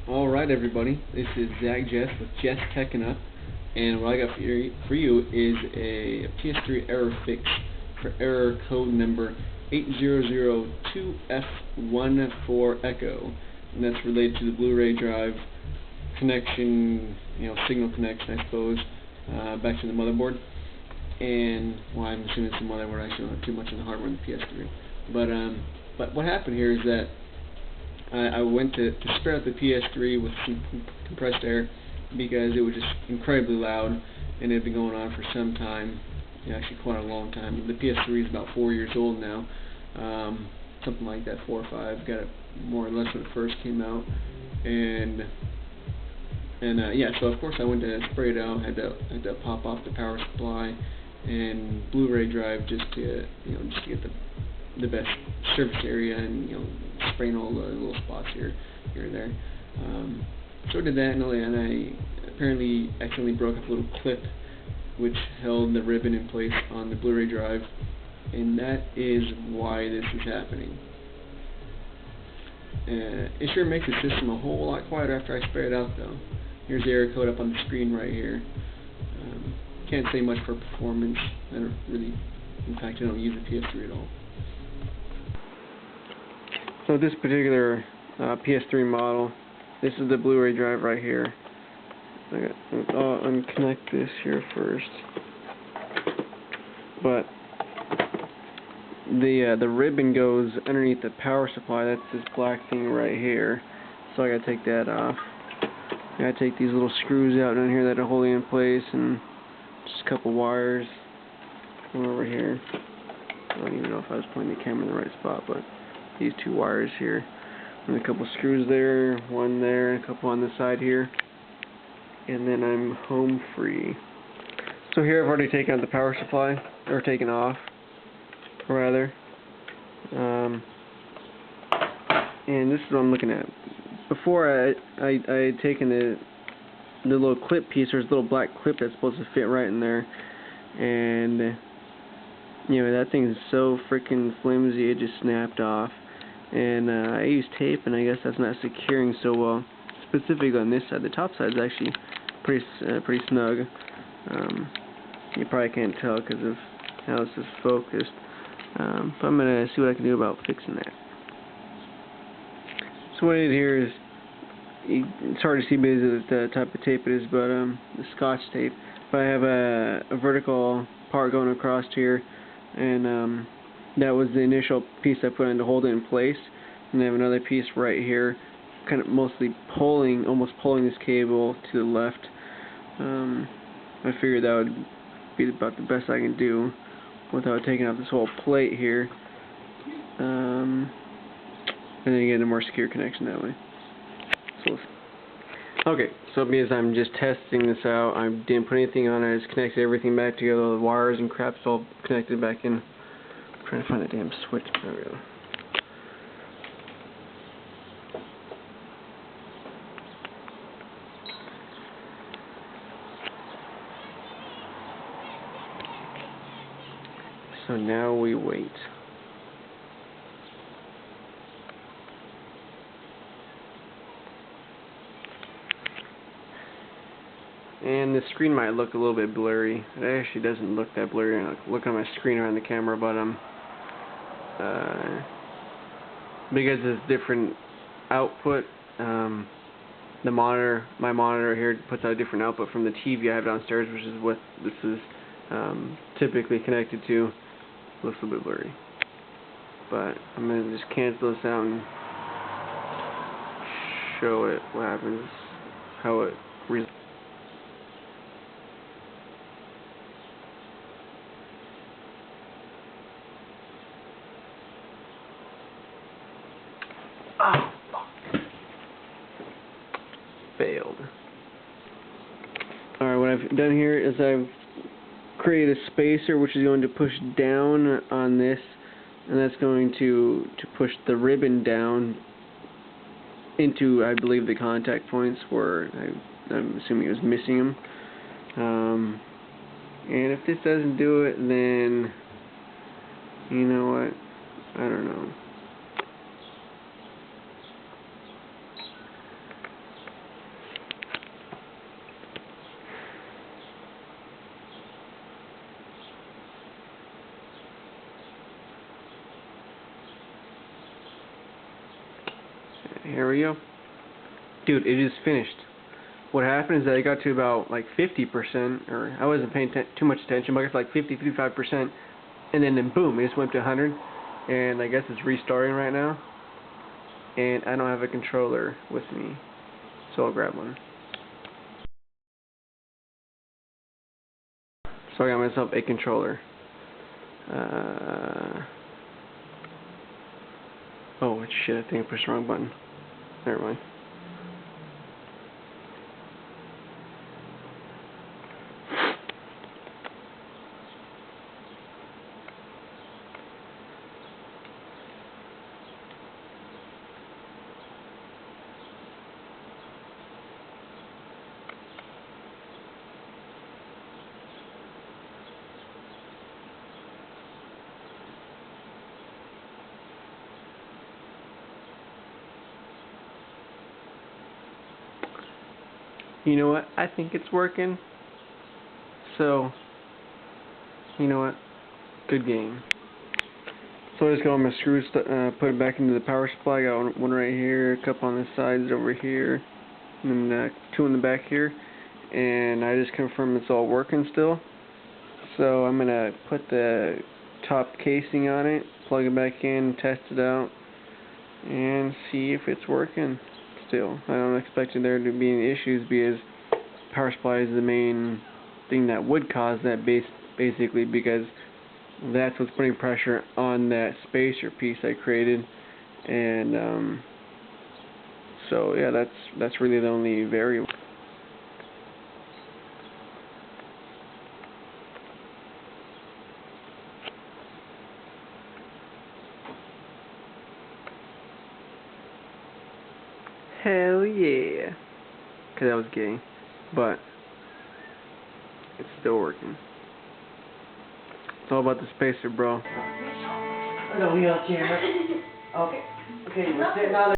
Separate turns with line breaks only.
Alright everybody, this is Jess with JessTechingUp, and what I got for you is a PS3 error fix for error code number 8002F14 Echo, and that's related to the Blu-ray drive connection, signal connection I suppose, back to the motherboard. And, well, I'm assuming it's the motherboard, I actually don't have too much on the hardware in the PS3. But what happened here is that I went to spare out the PS3 with some compressed air because it was just incredibly loud, and it had been going on for some time, actually quite a long time. The PS3 is about 4 years old now, something like that, 4 or 5. Got it more or less when it first came out, and yeah. So of course I went to spray it out. Had to pop off the power supply and Blu-ray drive just to get the best surface area and spraying all the little spots here and there. So I did that, and I apparently accidentally broke up a little clip which held the ribbon in place on the Blu-ray drive, and that is why this is happening. It sure makes the system a whole lot quieter after I spray it out though. Here's the error code up on the screen right here. Can't say much for performance. I don't really, in fact I don't use the PS3 at all. So this particular PS3 model, this is the Blu-ray drive right here. I'll unconnect this here first. But the ribbon goes underneath the power supply. That's this black thing right here. So I gotta take that off. I gotta take these little screws out down here that are holding in place, and just a couple wires over here. I don't even know if I was pointing the camera in the right spot, but these two wires here, and a couple screws there, one there, and a couple on the side here, and then I'm home free. So here I've already taken out the power supply, or taken off, rather, and this is what I'm looking at. Before I had taken the little clip piece. There's a little black clip that's supposed to fit right in there, and that thing is so freaking flimsy it just snapped off. And I used tape, and I guess that's not securing so well. Specifically on this side, the top side is actually pretty snug. You probably can't tell because of how this is focused. But I'm gonna see what I can do about fixing that. So what I did here is, it's hard to see because of the type of tape it is, but the Scotch tape. But I have a vertical part going across here, and that was the initial piece I put in to hold it in place. And I have another piece right here, kind of almost pulling this cable to the left. I figured that would be about the best I can do without taking off this whole plate here. And then you get a more secure connection that way. Okay, so because I'm just testing this out, I didn't put anything on it, I just connected everything back together, the wires and crap's all connected back in. I'm trying to find the damn switch. There we go. So now we wait. And the screen might look a little bit blurry. It actually doesn't look that blurry. I look on my screen or on the camera, but because it's different output, my monitor here puts out a different output from the TV I have downstairs, which is what this is typically connected to. It looks a little bit blurry, but I'm gonna just cancel this out and show it what happens, how it results. Oh, fuck. Failed. Alright, what I've done here is I've created a spacer which is going to push down on this, and that's going to push the ribbon down into, I believe, the contact points where I'm assuming it was missing them. And if this doesn't do it, then you know what? I don't know.
Here we go. Dude, it is finished. What happened is that I got to about like 50%, or I wasn't paying too much attention, but I got to like 55%, and then boom, it just went to 100, and I guess it's restarting right now, and I don't have a controller with me, so I'll grab one. So I got myself a controller. Oh shit, I think I pushed the wrong button. Never mind. You know what? I think it's working. So, you know what? Good game. So I just got all my screws, put it back into the power supply. I got one right here, a couple on the sides over here, and then 2 in the back here. And I just confirmed it's all working still. So I'm gonna put the top casing on it, plug it back in, test it out, and see if it's working still. I don't expect there to be any issues because power supply is the main thing that would cause that basically, because that's what's putting pressure on that spacer piece I created, and so yeah, that's really the only variable. Hell yeah. Cause that was gay. But it's still working. It's all about the spacer, bro.
The wheelchair. Okay. Okay, we're sitting on